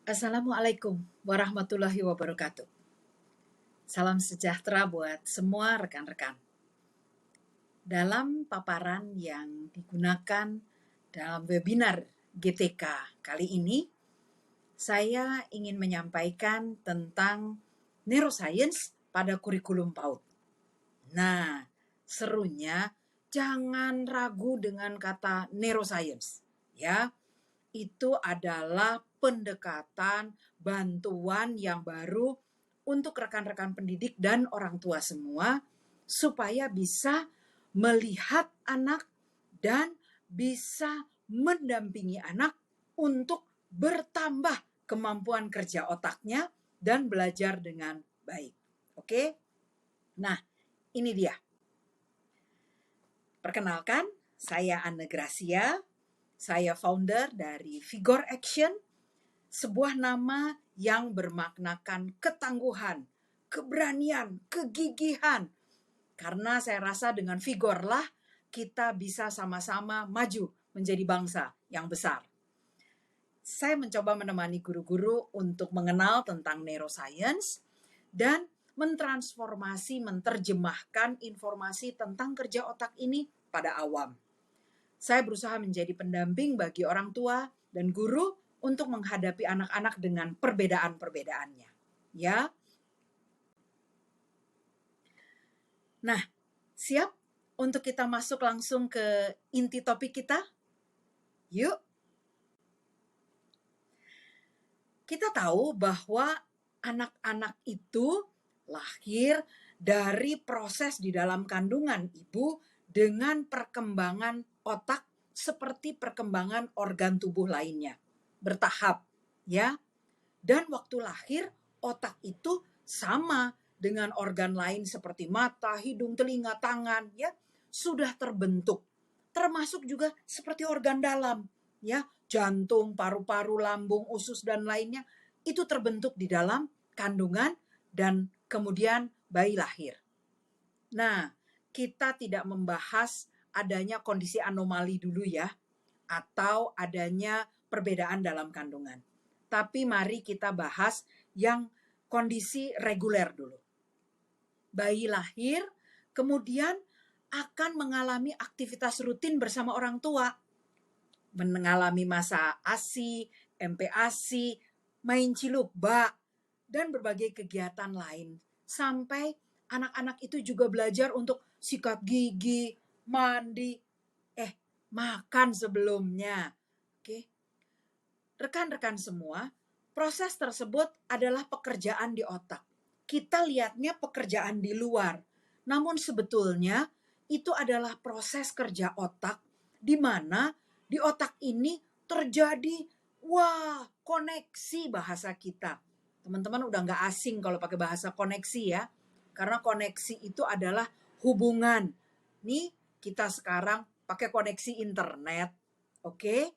Assalamualaikum warahmatullahi wabarakatuh. Salam sejahtera buat semua rekan-rekan. Dalam paparan yang digunakan dalam webinar GTK kali ini, saya ingin menyampaikan tentang neuroscience pada kurikulum PAUD. Nah, serunya jangan ragu dengan kata neuroscience, ya. Itu adalah pendekatan bantuan yang baru untuk rekan-rekan pendidik dan orang tua semua supaya bisa melihat anak dan bisa mendampingi anak untuk bertambah kemampuan kerja otaknya dan belajar dengan baik. Oke? Nah, ini dia. Perkenalkan, saya Anne Gracia. Saya founder dari Vigor Action, sebuah nama yang bermaknakan ketangguhan, keberanian, kegigihan. Karena saya rasa dengan vigor lah kita bisa sama-sama maju menjadi bangsa yang besar. Saya mencoba menemani guru-guru untuk mengenal tentang neuroscience dan mentransformasi, menerjemahkan informasi tentang kerja otak ini pada awam. Saya berusaha menjadi pendamping bagi orang tua dan guru untuk menghadapi anak-anak dengan perbedaan-perbedaannya. Ya. Nah, siap untuk kita masuk langsung ke inti topik kita? Yuk. Kita tahu bahwa anak-anak itu lahir dari proses di dalam kandungan ibu dengan perkembangan otak seperti perkembangan organ tubuh lainnya, bertahap, ya. Dan waktu lahir, otak itu sama dengan organ lain seperti mata, hidung, telinga, tangan, ya, sudah terbentuk. Termasuk juga seperti organ dalam, ya, jantung, paru-paru, lambung, usus dan lainnya itu terbentuk di dalam kandungan dan kemudian bayi lahir. Nah, kita tidak membahas adanya kondisi anomali dulu ya, atau adanya perbedaan dalam kandungan. Tapi mari kita bahas yang kondisi reguler dulu. Bayi lahir, kemudian akan mengalami aktivitas rutin bersama orang tua. Mengalami masa ASI, MPASI, main ciluk, bak, dan berbagai kegiatan lain. Sampai anak-anak itu juga belajar untuk sikat gigi, mandi, makan sebelumnya. Oke. Rekan-rekan semua, proses tersebut adalah pekerjaan di otak. Kita lihatnya pekerjaan di luar. Namun sebetulnya itu adalah proses kerja otak di mana di otak ini terjadi koneksi bahasa kita. Teman-teman udah nggak asing kalau pakai bahasa koneksi ya. Karena koneksi itu adalah hubungan. Nih kita sekarang pakai koneksi internet. Oke?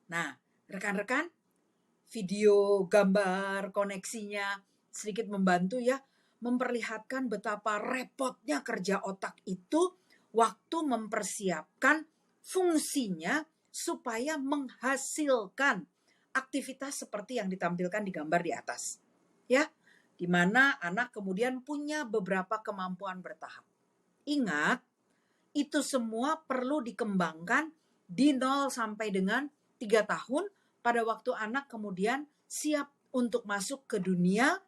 Nah, rekan-rekan, video, gambar, koneksinya sedikit membantu ya, memperlihatkan betapa repotnya kerja otak itu waktu mempersiapkan fungsinya supaya menghasilkan aktivitas seperti yang ditampilkan di gambar di atas. Ya, di mana anak kemudian punya beberapa kemampuan bertahap. Ingat, itu semua perlu dikembangkan di 0 sampai dengan 3 tahun pada waktu anak kemudian siap untuk masuk ke dunia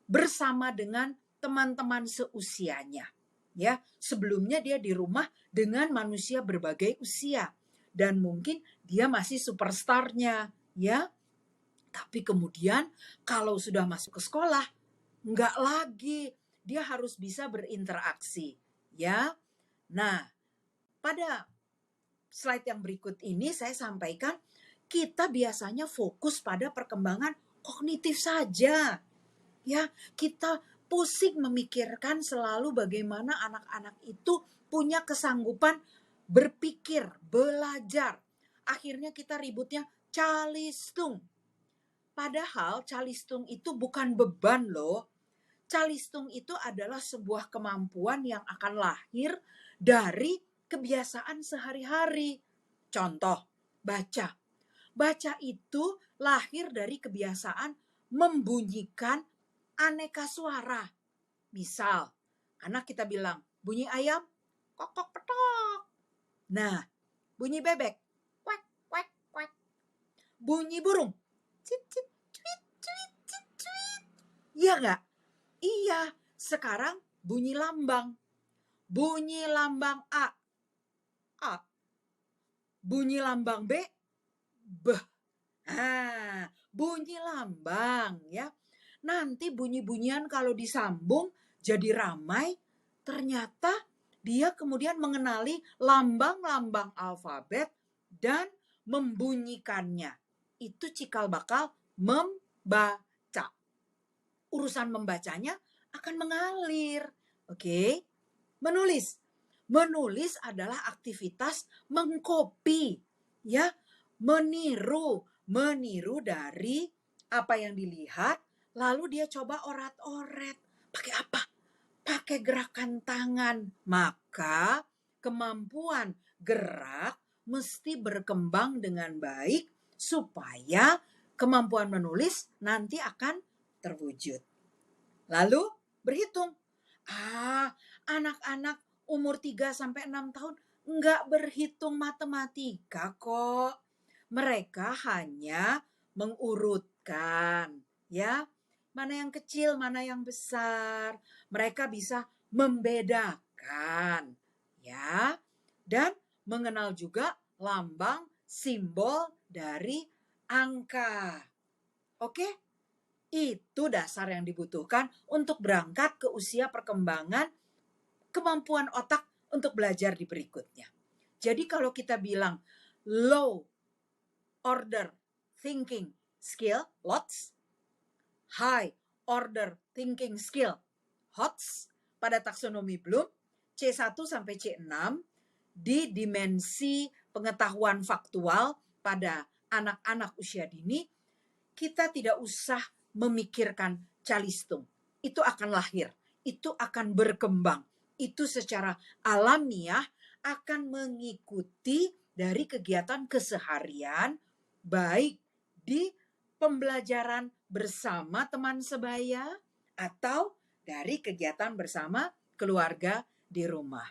bersama dengan teman-teman seusianya. Ya, sebelumnya dia di rumah dengan manusia berbagai usia dan mungkin dia masih superstarnya, ya. Tapi kemudian kalau sudah masuk ke sekolah, enggak lagi, dia harus bisa berinteraksi, ya. Nah, pada slide yang berikut ini saya sampaikan kita biasanya fokus pada perkembangan kognitif saja. Ya, kita pusing memikirkan selalu bagaimana anak-anak itu punya kesanggupan berpikir, belajar. Akhirnya kita ributnya calistung. Padahal calistung itu bukan beban loh. Calistung itu adalah sebuah kemampuan yang akan lahir dari kebiasaan sehari-hari. Contoh, baca. Baca itu lahir dari kebiasaan membunyikan aneka suara. Misal, anak kita bilang, bunyi ayam, kok kok petok. Nah, bunyi bebek, kuek kuek kuek. Bunyi burung, cit cit cuit cuit cit cuit. Iya nggak? Iya. Sekarang bunyi lambang. Bunyi lambang A, A. Bunyi lambang B, B. Bunyi lambang ya. Nanti bunyi-bunyian kalau disambung jadi ramai, ternyata dia kemudian mengenali lambang-lambang alfabet dan membunyikannya. Itu cikal bakal membaca. Urusan membacanya akan mengalir. Oke? Menulis. Menulis adalah aktivitas mengcopy, ya, meniru dari apa yang dilihat, lalu dia coba orat-oret. Pakai apa? Pakai gerakan tangan. Maka kemampuan gerak mesti berkembang dengan baik supaya kemampuan menulis nanti akan terwujud. Lalu berhitung. Anak-anak umur 3-6 tahun enggak berhitung matematika kok. Mereka hanya mengurutkan, ya. Mana yang kecil, mana yang besar. Mereka bisa membedakan, ya. Dan mengenal juga lambang simbol dari angka. Oke? Itu dasar yang dibutuhkan untuk berangkat ke usia perkembangan kemampuan otak untuk belajar di berikutnya. Jadi kalau kita bilang low order thinking skill, LOTS, high order thinking skill, HOTS, pada taksonomi Bloom, C1 sampai C6, di dimensi pengetahuan faktual pada anak-anak usia dini, kita tidak usah memikirkan calistung. Itu akan lahir, itu akan berkembang, itu secara alamiah akan mengikuti dari kegiatan keseharian, baik di pembelajaran bersama teman sebaya atau dari kegiatan bersama keluarga di rumah.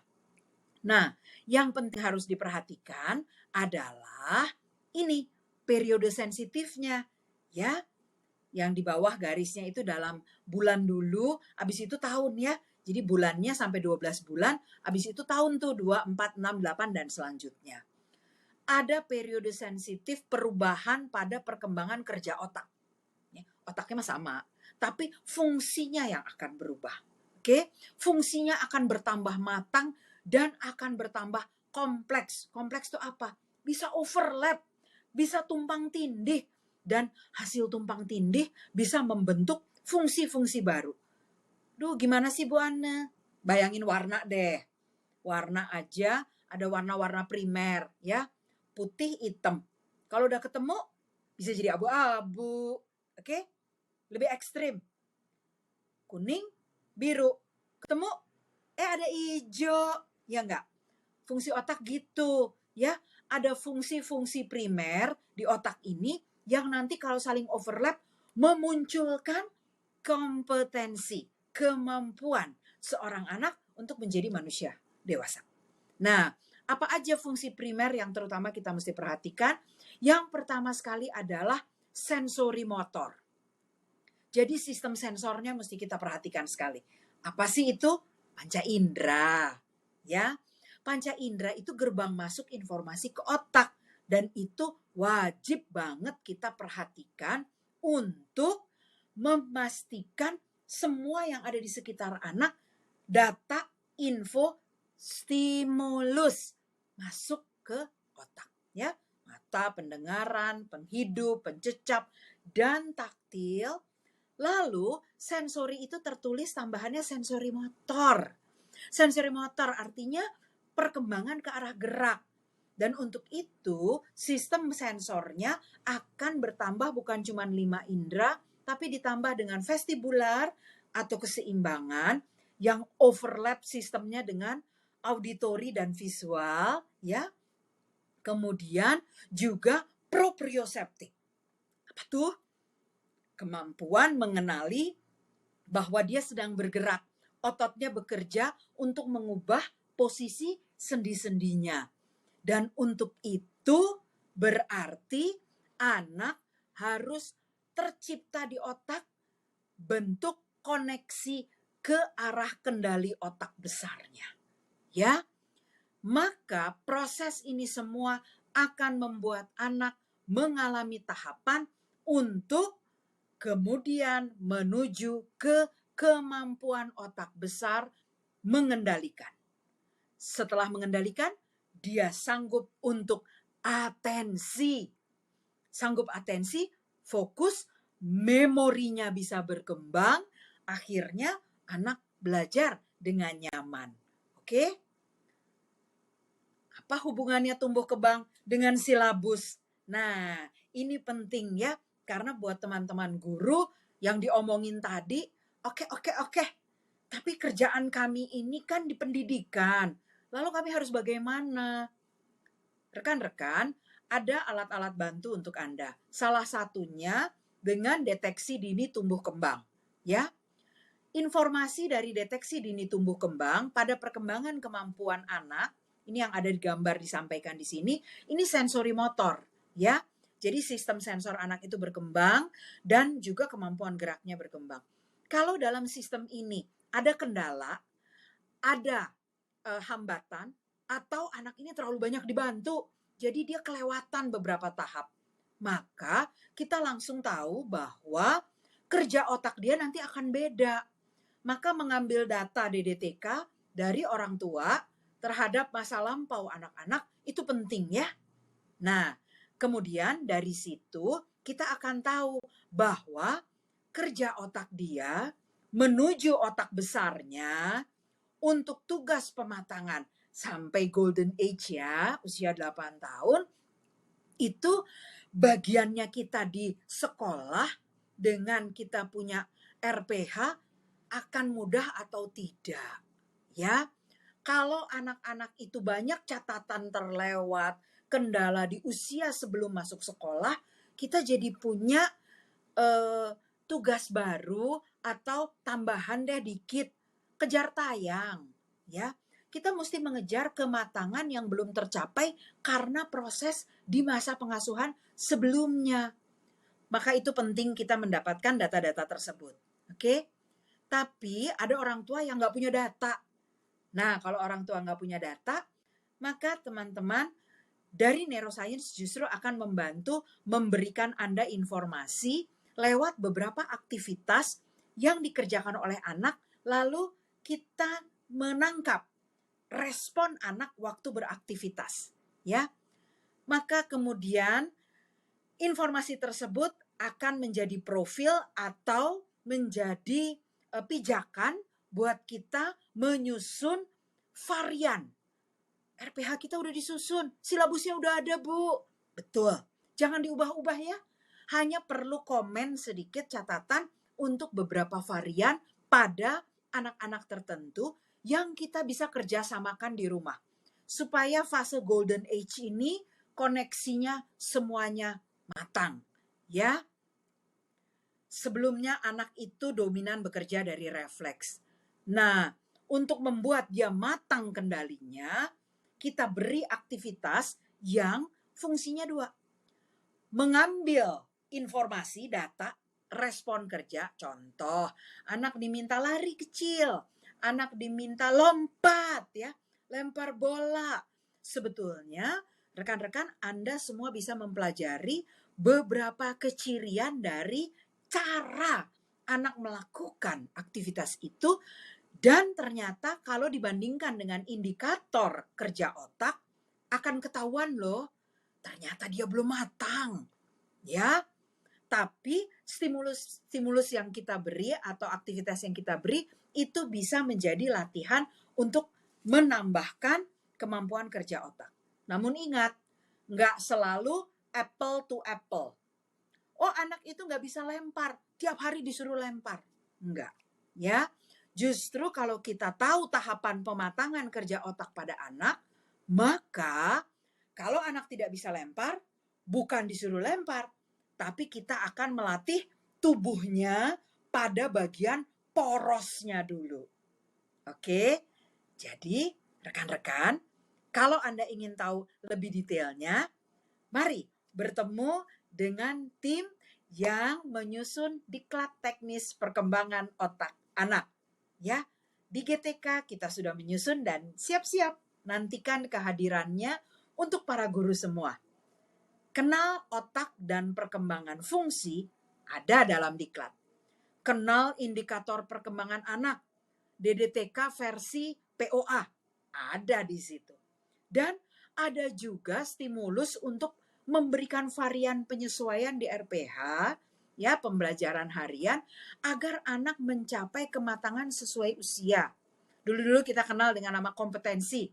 Nah, yang penting harus diperhatikan adalah ini periode sensitifnya, ya. Yang di bawah garisnya itu dalam bulan dulu, habis itu tahun ya. Jadi bulannya sampai 12 bulan, habis itu tahun tuh 2, 4, 6, 8 dan selanjutnya. Ada periode sensitif perubahan pada perkembangan kerja otak. Otaknya mah sama, tapi fungsinya yang akan berubah. Oke? Fungsinya akan bertambah matang dan akan bertambah kompleks. Kompleks itu apa? Bisa overlap, bisa tumpang tindih, dan hasil tumpang tindih bisa membentuk fungsi-fungsi baru. Duh, gimana sih Bu Anne? Bayangin warna deh. Warna aja ada warna-warna primer ya. Putih, hitam. Kalau udah ketemu bisa jadi abu-abu. Oke? Lebih ekstrim. Kuning, biru. Ketemu, ada hijau. Ya enggak? Fungsi otak gitu. Ya, ada fungsi-fungsi primer di otak ini yang nanti kalau saling overlap memunculkan kompetensi, kemampuan seorang anak untuk menjadi manusia dewasa. Nah, apa aja fungsi primer yang terutama kita mesti perhatikan? Yang pertama sekali adalah sensori motor. Jadi sistem sensornya mesti kita perhatikan sekali. Apa sih itu? Panca indera. Ya, panca indera itu gerbang masuk informasi ke otak. Dan itu wajib banget kita perhatikan untuk memastikan semua yang ada di sekitar anak, data, info, stimulus masuk ke otak. Ya, mata, pendengaran, penghidup, pencecap, dan taktil. Lalu sensori itu tertulis tambahannya sensori motor. Sensori motor artinya perkembangan ke arah gerak. Dan untuk itu sistem sensornya akan bertambah bukan cuma 5 indera, tapi ditambah dengan vestibular atau keseimbangan yang overlap sistemnya dengan auditori dan visual, ya. Kemudian juga proprioseptik. Apa tuh? Kemampuan mengenali bahwa dia sedang bergerak. Ototnya bekerja untuk mengubah posisi sendi-sendinya. Dan untuk itu berarti anak harus tercipta di otak bentuk koneksi ke arah kendali otak besarnya. Ya, maka proses ini semua akan membuat anak mengalami tahapan untuk kemudian menuju ke kemampuan otak besar mengendalikan. Setelah mengendalikan, dia sanggup untuk atensi. Sanggup atensi, fokus, memorinya bisa berkembang, akhirnya anak belajar dengan nyaman. Oke? Apa hubungannya tumbuh kembang dengan silabus? Nah, ini penting ya, karena buat teman-teman guru yang diomongin tadi, oke. Tapi kerjaan kami ini kan di pendidikan. Lalu kami harus bagaimana? Rekan-rekan, ada alat-alat bantu untuk Anda. Salah satunya dengan deteksi dini tumbuh kembang. Ya, informasi dari deteksi dini tumbuh kembang pada perkembangan kemampuan anak, ini yang ada di gambar disampaikan di sini, ini sensori motor. Ya, jadi sistem sensor anak itu berkembang dan juga kemampuan geraknya berkembang. Kalau dalam sistem ini ada kendala, ada hambatan, atau anak ini terlalu banyak dibantu, jadi dia kelewatan beberapa tahap, maka kita langsung tahu bahwa kerja otak dia nanti akan beda. Maka mengambil data DDTK dari orang tua terhadap masa lampau anak-anak itu penting ya. Nah, kemudian dari situ kita akan tahu bahwa kerja otak dia menuju otak besarnya untuk tugas pematangan sampai golden age ya, usia 8 tahun, itu bagiannya kita di sekolah dengan kita punya RPH akan mudah atau tidak. Ya, kalau anak-anak itu banyak catatan terlewat, kendala di usia sebelum masuk sekolah, kita jadi punya tugas baru atau tambahan deh dikit, kejar tayang, ya. Kita mesti mengejar kematangan yang belum tercapai karena proses di masa pengasuhan sebelumnya. Maka itu penting kita mendapatkan data-data tersebut. Oke? Tapi ada orang tua yang nggak punya data. Nah, kalau orang tua nggak punya data, maka teman-teman dari neuroscience justru akan membantu memberikan Anda informasi lewat beberapa aktivitas yang dikerjakan oleh anak, lalu kita menangkap respon anak waktu beraktivitas, ya. Maka kemudian informasi tersebut akan menjadi profil atau menjadi pijakan buat kita menyusun varian. RPH kita udah disusun, silabusnya udah ada, Bu. Betul. Jangan diubah-ubah ya. Hanya perlu komen sedikit catatan untuk beberapa varian pada anak-anak tertentu yang kita bisa kerjasamakan di rumah. Supaya fase golden age ini koneksinya semuanya matang. Ya. Sebelumnya anak itu dominan bekerja dari refleks. Nah, untuk membuat dia matang kendalinya, kita beri aktivitas yang fungsinya dua. Mengambil informasi, data, respon kerja. Contoh, anak diminta lari kecil, anak diminta lompat, ya, lempar bola. Sebetulnya, rekan-rekan Anda semua bisa mempelajari beberapa kecirian dari cara anak melakukan aktivitas itu. Dan ternyata kalau dibandingkan dengan indikator kerja otak, akan ketahuan loh, ternyata dia belum matang. Ya, tapi stimulus yang kita beri atau aktivitas yang kita beri, itu bisa menjadi latihan untuk menambahkan kemampuan kerja otak. Namun ingat, nggak selalu apple to apple. Oh, anak itu nggak bisa lempar, tiap hari disuruh lempar. Enggak, ya. Justru kalau kita tahu tahapan pematangan kerja otak pada anak, maka kalau anak tidak bisa lempar, bukan disuruh lempar, tapi kita akan melatih tubuhnya pada bagian porosnya dulu. Oke, jadi rekan-rekan, kalau Anda ingin tahu lebih detailnya, mari bertemu dengan tim yang menyusun diklat teknis perkembangan otak anak. Ya, di GTK kita sudah menyusun dan siap-siap nantikan kehadirannya untuk para guru semua. Kenal otak dan perkembangan fungsi ada dalam diklat. Kenal indikator perkembangan anak, DDTK versi POA, ada di situ. Dan ada juga stimulus untuk memberikan varian penyesuaian di RPH, ya, pembelajaran harian, agar anak mencapai kematangan sesuai usia. Dulu-dulu kita kenal dengan nama kompetensi,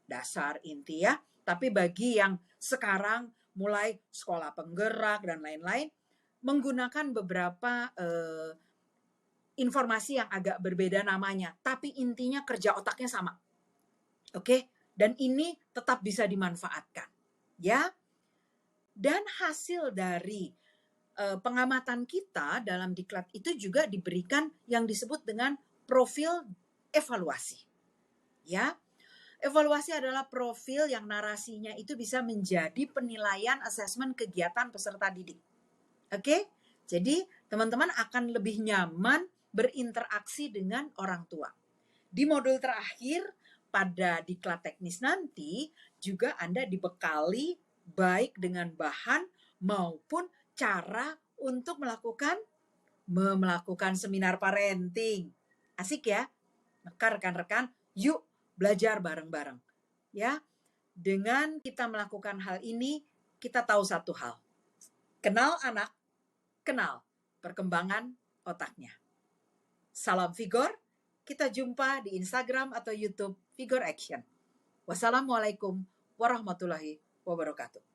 dasar, inti ya. Tapi bagi yang sekarang mulai sekolah penggerak dan lain-lain, menggunakan beberapa informasi yang agak berbeda namanya, tapi intinya kerja otaknya sama. Oke, dan ini tetap bisa dimanfaatkan, ya. Dan hasil dari pengamatan kita dalam diklat itu juga diberikan yang disebut dengan profil evaluasi. Ya, evaluasi adalah profil yang narasinya itu bisa menjadi penilaian asesmen kegiatan peserta didik. Oke, jadi teman-teman akan lebih nyaman berinteraksi dengan orang tua. Di modul terakhir pada diklat teknis nanti juga Anda dibekali baik dengan bahan maupun cara untuk melakukan seminar parenting. Asik ya? Maka rekan-rekan, yuk belajar bareng-bareng. Ya, dengan kita melakukan hal ini, kita tahu satu hal. Kenal anak, kenal perkembangan otaknya. Salam Vigor, kita jumpa di Instagram atau YouTube Vigor Action. Wassalamualaikum warahmatullahi wabarakatuh.